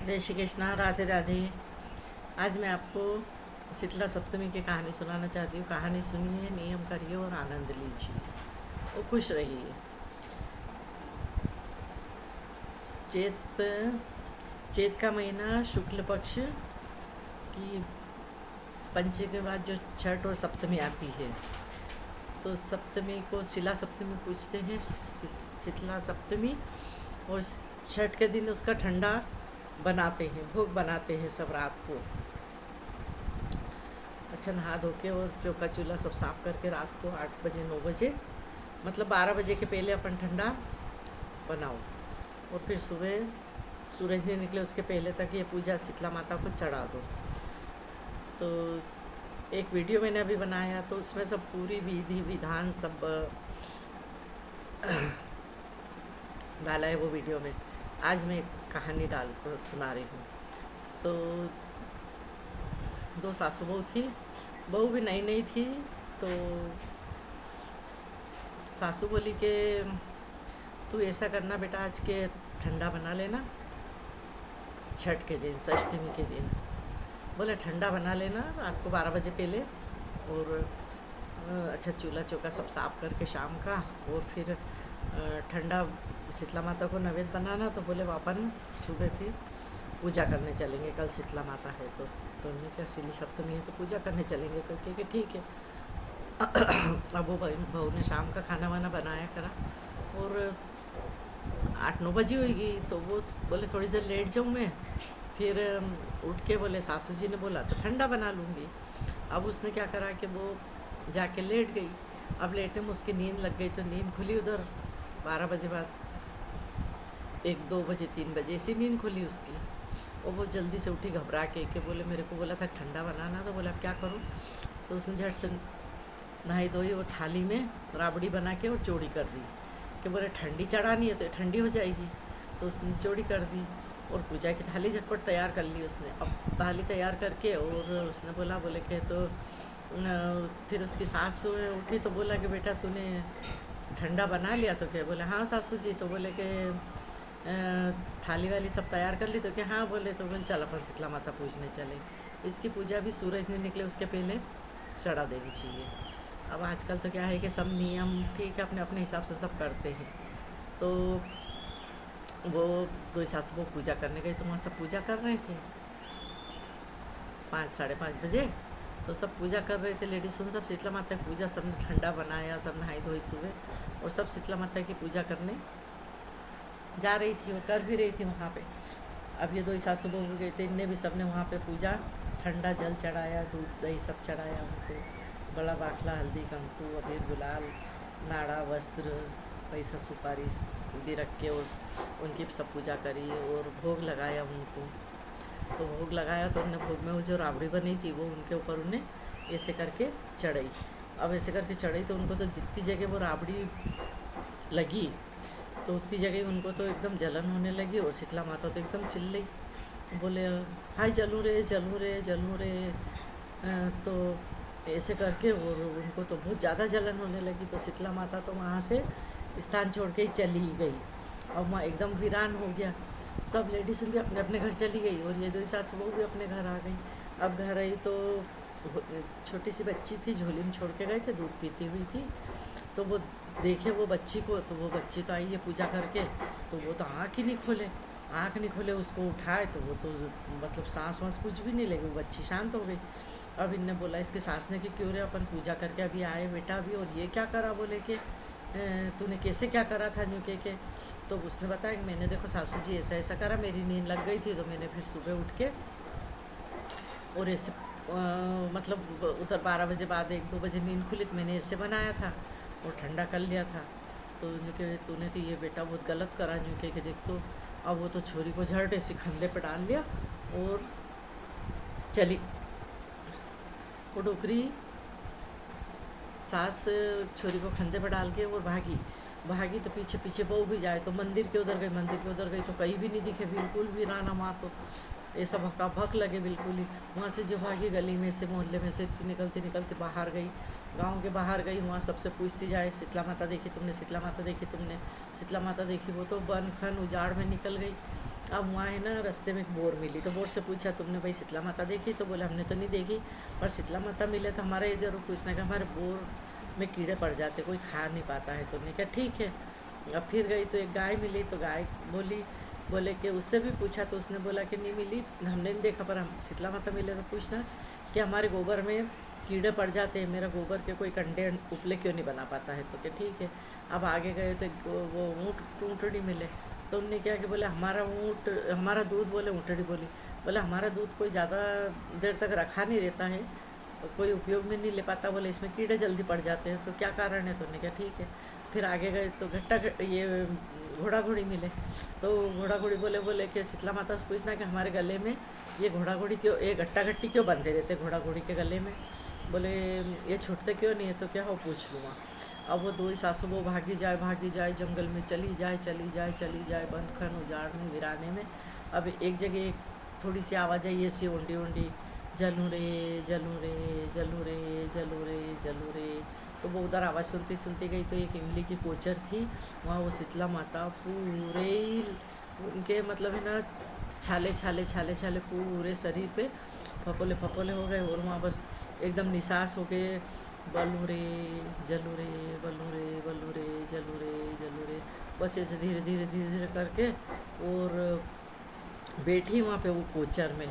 जय श्री कृष्णा, राधे राधे। आज मैं आपको शीतला सप्तमी की कहानी सुनाना चाहती हूँ। कहानी सुनिए, नियम करिए और आनंद लीजिए और खुश रहिए। चैत चैत का महीना शुक्ल पक्ष की पंचमी के बाद जो छठ और सप्तमी आती है, तो सप्तमी को शिला सप्तमी पूछते हैं, शीतला सप्तमी। और छठ के दिन उसका ठंडा बनाते हैं, भोग बनाते हैं सब रात को। अच्छा, नहा धो के और चौका चूल्हा सब साफ़ करके रात को 8 बजे 9 बजे मतलब 12 बजे के पहले अपन ठंडा बनाओ। और फिर सुबह सूरज नहीं निकले उसके पहले तक ये पूजा शीतला माता को चढ़ा दो। तो एक वीडियो मैंने अभी बनाया, तो उसमें सब पूरी विधि विधान सब डाला है वो वीडियो में। आज मैं एक कहानी सुना रही हूँ। तो 2 सासू बहू थी, बहू भी नई नई थी। तो सासू बोली कि तू ऐसा करना बेटा, आज के ठंडा बना लेना छठ के दिन, षष्ठमी के दिन। बोले ठंडा बना लेना रात को 12 बजे पहले, और अच्छा चूल्हा चौका सब साफ करके शाम का, और फिर ठंडा शीतला माता को नैवेद्य बनाना। तो बोले अपन सुबह फिर पूजा करने चलेंगे, कल शीतला माता है। तो उन्होंने क्या शिली सप्तमी है तो पूजा करने चलेंगे। तो क्या ठीक है। अब वो बहू ने शाम का खाना वाना बनाया करा, और 8-9 बजे होगी। तो वो बोले थोड़ी देर लेट जाऊँ मैं। फिर उठ के बोले, सासू जी ने बोला तो ठंडा बना लूँगी। अब उसने क्या करा कि वो जाके लेट गई। अब लेटने में उसकी नींद लग गई, तो नींद खुली उधर 12 बजे बाद, 1-2 बजे 3 बजे ऐसी नींद खुली उसकी। और वो जल्दी से उठी घबरा के बोले मेरे को बोला था ठंडा बनाना। तो बोला अब क्या करूँ। तो उसने झट से नहाई धोई और थाली में राबड़ी बना के और चौड़ी कर दी कि बोले ठंडी चढ़ानी है तो ठंडी हो जाएगी। तो उसने चौड़ी कर दी और पूजा की थाली झटपट तैयार कर ली उसने। अब थाली तैयार करके और उसने बोले कि तो फिर उसकी सास उठी तो बोला कि बेटा तूने ठंडा बना लिया। तो क्या बोले हाँ सासू जी। तो बोले कि थाली वाली सब तैयार कर ली। तो क्या हाँ बोले। तो बोले चल अपन शीतला माता पूजने चले। इसकी पूजा भी सूरज नहीं निकले उसके पहले चढ़ा देनी चाहिए। अब आजकल तो क्या है कि सब नियम ठीक है, अपने अपने हिसाब से सब करते हैं। तो वो 2 सासू को पूजा करने गई, तो वहाँ सब पूजा कर रहे थे 5-5:30 बजे। तो सब पूजा कर रहे थे लेडीज, उन सब शीतला माता की पूजा, सब ने ठंडा बनाया, सब नहाई धोई सुबह, और सब शीतला माता की पूजा करने जा रही थी और कर भी रही थी वहाँ पे। अब ये 2 सासू बहू गए थे, इनने भी सब ने वहाँ पे पूजा, ठंडा जल चढ़ाया, दूध दही सब चढ़ाया उनको, बड़ा बाखला, हल्दी कुंकू, अबीर गुलाल, नाड़ा, वस्त्र, पैसा सुपारी भी रख के और उनकी सब पूजा करी और भोग लगाया उनको। तो भोग लगाया तो उन्हें भोग में वो जो राबड़ी बनी थी वो उनके ऊपर उन्हें ऐसे करके चढ़ाई। अब ऐसे करके चढ़ाई तो उनको तो जितनी जगह वो राबड़ी लगी तो उतनी जगह उनको तो एकदम जलन होने लगी। और शीतला माता तो एकदम चिल्लाई, बोले हाय जलूँ रे जलूँ रे जलूँ रे। तो ऐसे करके और उनको तो बहुत ज़्यादा जलन होने लगी। तो शीतला माता तो वहाँ से स्थान छोड़ के ही चली गई। अब वहाँ एकदम वीरान हो गया, सब लेडीज़ भी अपने अपने घर चली गई और ये 2 सासू बहू भी अपने घर आ गई। अब घर आई तो छोटी सी बच्ची थी, झोली में छोड़ के गए थे, दूध पीती हुई थी। तो वो देखे वो बच्ची को, तो वो बच्ची तो आई है पूजा करके, तो वो तो आँख नहीं खोले। उसको उठाए तो वो तो मतलब सांस वांस कुछ भी नहीं लगी, वो बच्ची शांत हो गई। अब इनने बोला इसके सास ने कि क्यों रे, अपन पूजा करके अभी आए बेटा अभी, और ये क्या करा। बोले कि तूने कैसे क्या करा था न्यू के। तो उसने बताया कि मैंने देखो सासू जी ऐसा ऐसा करा, मेरी नींद लग गई थी तो मैंने फिर सुबह उठ के और ऐसे मतलब उधर 12 बजे बाद 1-2 बजे नींद खुली तो मैंने ऐसे बनाया था और ठंडा कर लिया था। तो उनके तूने तो ये बेटा बहुत गलत करा न्यू के देख। तो अब वो तो छोरी को झट ऐसे कंधे पर डाल लिया और चली। वो डोकरी सास छोरी को कंधे पर डाल के और भागी तो पीछे पीछे बहू भी जाए। तो मंदिर के उधर गई तो कहीं भी नहीं दिखे, बिल्कुल भी राना माँ तो ऐसा भक्का भक लगे बिल्कुल ही। वहाँ से जो भागी गली में से मोहल्ले में से निकलती बाहर गई, गांव के बाहर गई, वहाँ सबसे पूछती जाए शीतला माता देखी तुमने, शीतला माता देखी तुमने, शीतला माता देखी। वो तो बन खन उजाड़ में निकल गई। अब वहाँ है ना रास्ते में एक बोर मिली, तो बोर से पूछा तुमने भाई शीतला माता देखी? तो बोले हमने तो नहीं देखी, पर शीतला माता मिले तो हमारे ये जरूर पूछना कि हमारे बोर में कीड़े पड़ जाते, कोई खा नहीं पाता है। तो उन्होंने कहा ठीक है। अब फिर गई तो एक गाय मिली, तो गाय बोले कि उससे भी पूछा तो उसने बोला कि नहीं मिली, हमने नहीं देखा, पर हम शीतला माता मिले तो पूछना कि हमारे गोबर में कीड़े पड़ जाते हैं, मेरा गोबर के कोई कंडे उपले क्यों नहीं बना पाता है। तो क्या ठीक है। अब आगे गए तो वो ऊँटड़ी मिले, तो उनने क्या कि बोले हमारा दूध, बोले ऊँटड़ी बोले हमारा दूध कोई ज़्यादा देर तक रखा नहीं रहता है, कोई उपयोग में नहीं ले पाता, बोले इसमें कीड़े जल्दी पड़ जाते हैं, तो क्या कारण है। तो उन्होंने कहा ठीक है। फिर आगे गए तो ये घोड़ा घोड़ी मिले, तो घोड़ा घोड़ी बोले कि शीतला माता से पूछना कि हमारे गले में ये घोड़ा घोड़ी क्यों, ये गट्टा गट्टी क्यों बंधे रहते घोड़ा घोड़ी के गले में, बोले ये छूटते क्यों नहीं है। तो क्या हो पूछ लूँगा। अब वो दो ही सासू वो भागी जाए जंगल में, चली जाए बन खन उजाड़ने वीराने में। अब एक जगह थोड़ी सी आवाज़ आई ऐसी ओंडी जलूँ रे जलूँ रे जलूँ रे जलूँ रे जलूँ रे। तो वो उधर आवाज़ सुनती गई, तो एक इमली की कोचर थी, वहाँ वो शीतला माता पूरे उनके मतलब है ना छाले पूरे शरीर पे फपोले हो गए, और वहाँ बस एकदम निसास हो गए, बलू रे जलू रे बलू रे बलू रे जलू रे, बस ऐसे धीरे करके और बैठी वहाँ पे वो कोचर में।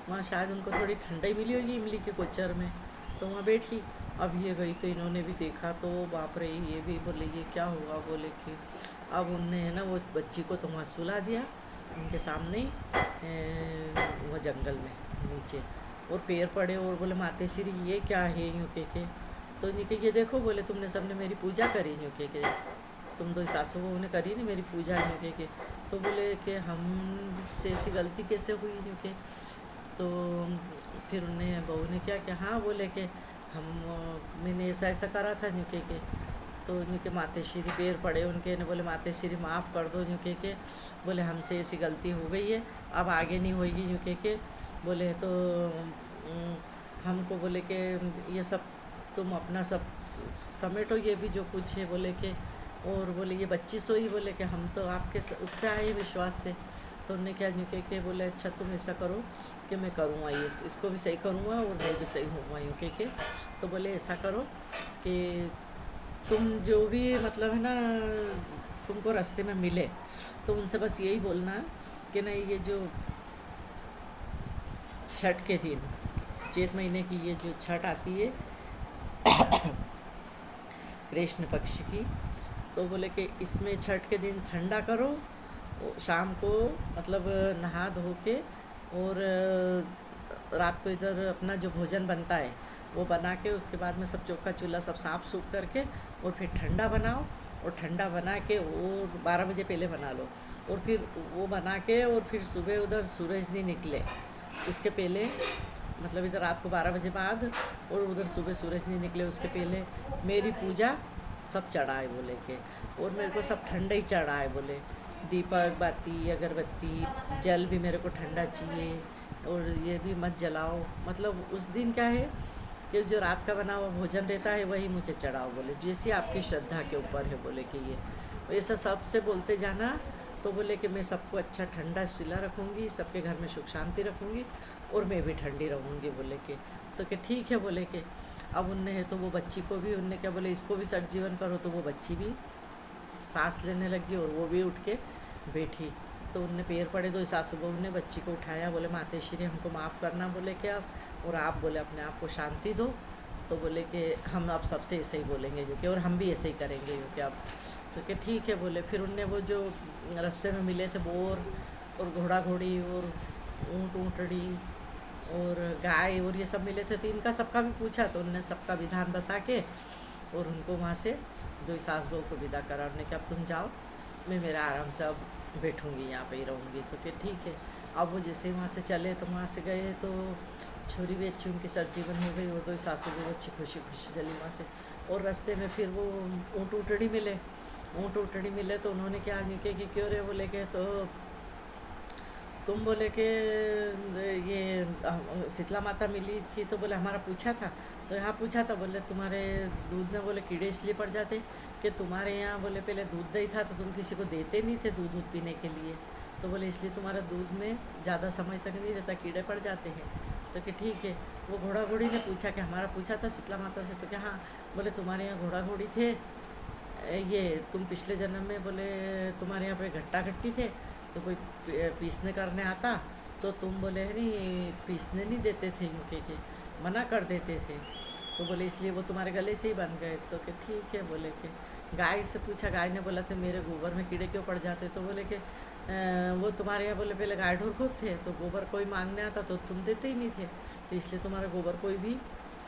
वहाँ शायद उनको थोड़ी ठंडाई मिली होगी इमली के कोचर में, तो वहाँ बैठी। अब ये गई तो इन्होंने भी देखा, तो बाप रे ये भी बोले ये क्या हुआ, बोले कि अब उनने है ना वो बच्ची को तो वहाँ सुला दिया उनके सामने ही वो जंगल में नीचे, और पैर पड़े और बोले माते श्री ये क्या है यूँ के। तो इन्हें कि ये देखो, बोले तुमने सबने मेरी पूजा करी यूँ के, तुम तो सासू बहू ने करी नहीं मेरी पूजा यूँ के। तो बोले कि हमसे ऐसी गलती कैसे हुई यूँ के। तो फिर उन्हें बहू ने क्या किया, हाँ बोले कि मैंने ऐसा करा था न्यूके के। तो न्यूके माते श्री पैर पड़े उनके ने, बोले माते श्री माफ़ कर दो न्यूके के, बोले हमसे ऐसी गलती हो गई है, अब आगे नहीं होगी न्यूके के। बोले तो हमको बोले कि ये सब तुम अपना सब समेटो, ये भी जो कुछ है, बोले कि और बोले ये बच्ची सोई, बोले कि हम तो आपके उससे आए विश्वास से। तो उन्होंने क्या यूँ के बोले अच्छा तुम ऐसा करो कि मैं करूँगा ये, इसको भी सही करूँगा और मैं भी सही होऊंगा यूँ के। तो बोले ऐसा करो कि तुम जो भी मतलब है ना तुमको रास्ते में मिले, तो उनसे बस यही बोलना कि नहीं ये जो छठ के दिन, चैत महीने की ये जो छठ आती है कृष्ण पक्ष की, तो बोले कि इसमें छठ के दिन ठंडा करो, शाम को मतलब नहा धो के और रात को इधर अपना जो भोजन बनता है वो बना के, उसके बाद में सब चौका चूल्हा सब साफ सूफ करके और फिर ठंडा बनाओ, और ठंडा बना के और 12 बजे पहले बना लो, और फिर वो बना के और फिर सुबह उधर सूरज नहीं निकले उसके पहले, मतलब इधर रात को 12 बजे बाद और उधर सुबह सूरज नहीं निकले उसके पहले मेरी पूजा सब चढ़ाए बोले के, और मेरे को सब ठंडा ही चढ़ाए बोले, दीपक बाती अगरबत्ती जल भी मेरे को ठंडा चाहिए, और ये भी मत जलाओ। मतलब उस दिन क्या है कि जो रात का बना हुआ भोजन रहता है वही मुझे चढ़ाओ बोले, जैसी आपकी श्रद्धा के ऊपर है बोले कि ये ऐसा सबसे बोलते जाना। तो बोले कि मैं सबको अच्छा ठंडा शिला रखूँगी, सबके घर में सुख शांति रखूँगी और मैं भी ठंडी रहूँगी बोले कि। तो कि ठीक है बोले कि। अब उनने है तो वो बच्ची को भी उनने क्या बोले इसको भी सजीवन करो, तो वो बच्ची भी सांस लेने लगी और वो भी उठ के बैठी। तो उनने पैर पड़े, तो सासू बहू ने बच्ची को उठाया, बोले माते श्री हमको माफ़ करना बोले कि आप, और आप बोले अपने आप को शांति दो। तो बोले कि हम आप सबसे ऐसे ही बोलेंगे क्योंकि, और हम भी ऐसे ही करेंगे क्योंकि आप। तो कि ठीक है बोले। फिर उनने वो जो रास्ते में मिले थे बोर और घोड़ा घोड़ी और ऊँट ऊँटड़ी और गाय और ये सब मिले थे, तो इनका सबका भी पूछा, तो उनने सबका विधान बता के और उनको वहाँ से दो सास बहू को विदा करा। उन्होंने कहा अब तुम जाओ, मैं मेरा आराम से अब बैठूँगी यहाँ पे ही रहूँगी। तो फिर ठीक है। अब वो जैसे ही वहाँ से चले तो वहाँ से गए तो छोरी भी अच्छी उनकी सरजीवन हो गई और दो सासू भी अच्छी खुशी खुशी चली वहाँ से। और रास्ते में फिर वो ऊँट ऊँटड़ी मिले तो उन्होंने क्या निके कि क्यों रे बोले के, तो तुम बोले कि ये शीतला माता मिली थी, तो बोले हमारा पूछा था, तो यहाँ पूछा था, बोले तुम्हारे दूध में बोले कीड़े इसलिए पड़ जाते कि तुम्हारे यहाँ बोले पहले दूध दही था तो तुम किसी को देते नहीं थे दूध पीने के लिए, तो बोले इसलिए तुम्हारा दूध में ज़्यादा समय तक नहीं रहता, कीड़े पड़ जाते हैं। तो कि ठीक है। वो घोड़ा घोड़ी ने पूछा कि हमारा पूछा था शीतला माता से, तो क्या हाँ। बोले तुम्हारे यहाँ घोड़ा घोड़ी थे, ये तुम पिछले जन्म में बोले तुम्हारे यहाँ पे घट्टा घट्टी थे, तो कोई पीसने करने आता तो तुम बोले है नहीं पीसने नहीं देते थे, इनके के मना कर देते थे, तो बोले इसलिए वो तुम्हारे गले से ही बन गए। तो कि ठीक है। बोले कि गाय से पूछा, गाय ने बोला तो मेरे गोबर में कीड़े क्यों पड़ जाते, तो बोले कि वो तुम्हारे यहाँ बोले पहले गाय ढोर खूब थे, तो गोबर कोई मांगने आता तो तुम देते ही नहीं थे, तो इसलिए तुम्हारा गोबर कोई भी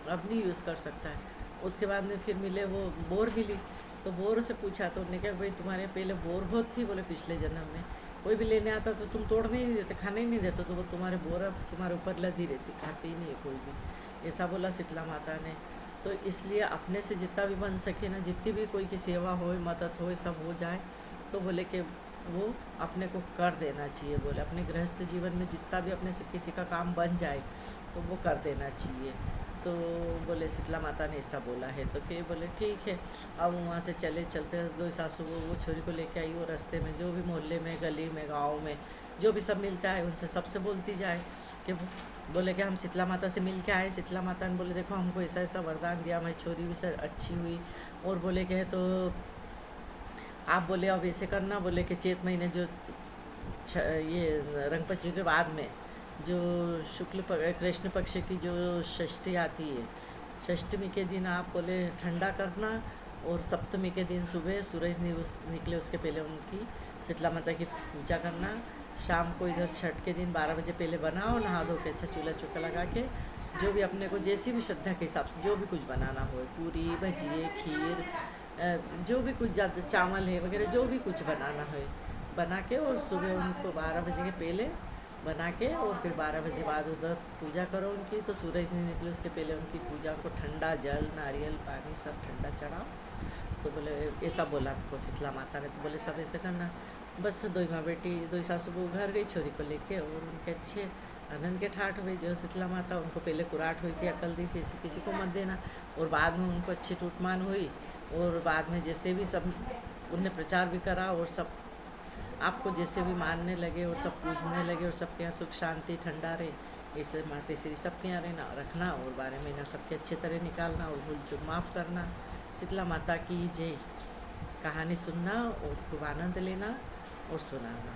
अब नहीं यूज़ कर सकता है। उसके बाद में फिर मिले वो बोर मिली, तो बोर से पूछा तो उन्होंने कहा भाई तुम्हारे पहले बोर बहुत थी, बोले पिछले जन्म में कोई भी लेने आता तो तुम तोड़ने ही नहीं देते, खाने ही नहीं देते, तो वो तुम्हारे बोर अब तुम्हारे ऊपर लदी रहती, खाती ही नहीं है कोई भी। ऐसा बोला शीतला माता ने। तो इसलिए अपने से जितना भी बन सके ना, जितनी भी कोई की सेवा हो, मदद हो, सब हो जाए, तो बोले कि वो अपने को कर देना चाहिए। बोले अपने गृहस्थ जीवन में जितना भी अपने से किसी का काम बन जाए तो वो कर देना चाहिए। तो बोले शीतला माता ने ऐसा बोला है। तो के बोले ठीक है। अब वहाँ से चलते दो सासू वो छोरी को लेके आई, वो रास्ते में जो भी मोहल्ले में, गली में, गाँव में जो भी सब मिलता है उनसे सबसे बोलती जाए कि बोले कि हम शीतला माता से मिल के आए। शीतला माता ने बोले देखो हमको ऐसा ऐसा वरदान दिया, हमारी छोरी भी सर अच्छी हुई, और बोले कि तो आप बोले अब ऐसे करना, बोले कि चैत महीने जो ये रंग पंचमी के बाद में जो कृष्ण पक्ष की जो षष्ठी आती है, षष्टमी के दिन आप बोले ठंडा करना, और सप्तमी के दिन सुबह सूरज निकले उसके पहले उनकी शीतला माता की पूजा करना। शाम को इधर छठ के दिन 12 बजे पहले बनाओ, नहा धो के अच्छा चूल्हा चौका लगा के जो भी अपने को जैसी भी श्रद्धा के हिसाब से जो भी कुछ बनाना हो, पूरी भजिए खीर जो भी कुछ ज़्यादा चावल है वगैरह जो भी कुछ बनाना है बना के, और सुबह उनको 12 बजे के पहले बना के, और फिर 12 बजे बाद उधर पूजा करो उनकी। तो सूरज नहीं निकले उसके पहले उनकी पूजा को ठंडा जल, नारियल, पानी सब ठंडा चढ़ाओ। तो बोले ऐसा बोला हमको शीतला माता ने। तो बोले सब ऐसे करना। बस दो माँ बेटी दो सासू वो घर गई छोरी को लेके, और उनके अच्छे आनंद के ठाठ हुए। जो शीतला माता उनको पहले कुराट हुई थी, अकल दी थी किसी को मत देना, और बाद में उनको अच्छी टूटमान हुई, और बाद में जैसे भी सब उनने प्रचार भी करा, और सब आपको जैसे भी मानने लगे और सब पूजने लगे, और सबके यहाँ सुख शांति ठंडा रहे ऐसे माते श्री सबके यहाँ रहना रखना, और 12 महीना सबके अच्छे तरह निकालना, और भूल चूक माफ़ करना। शीतला माता की जय। कहानी सुनना और खूब आनंद लेना और सुनाना।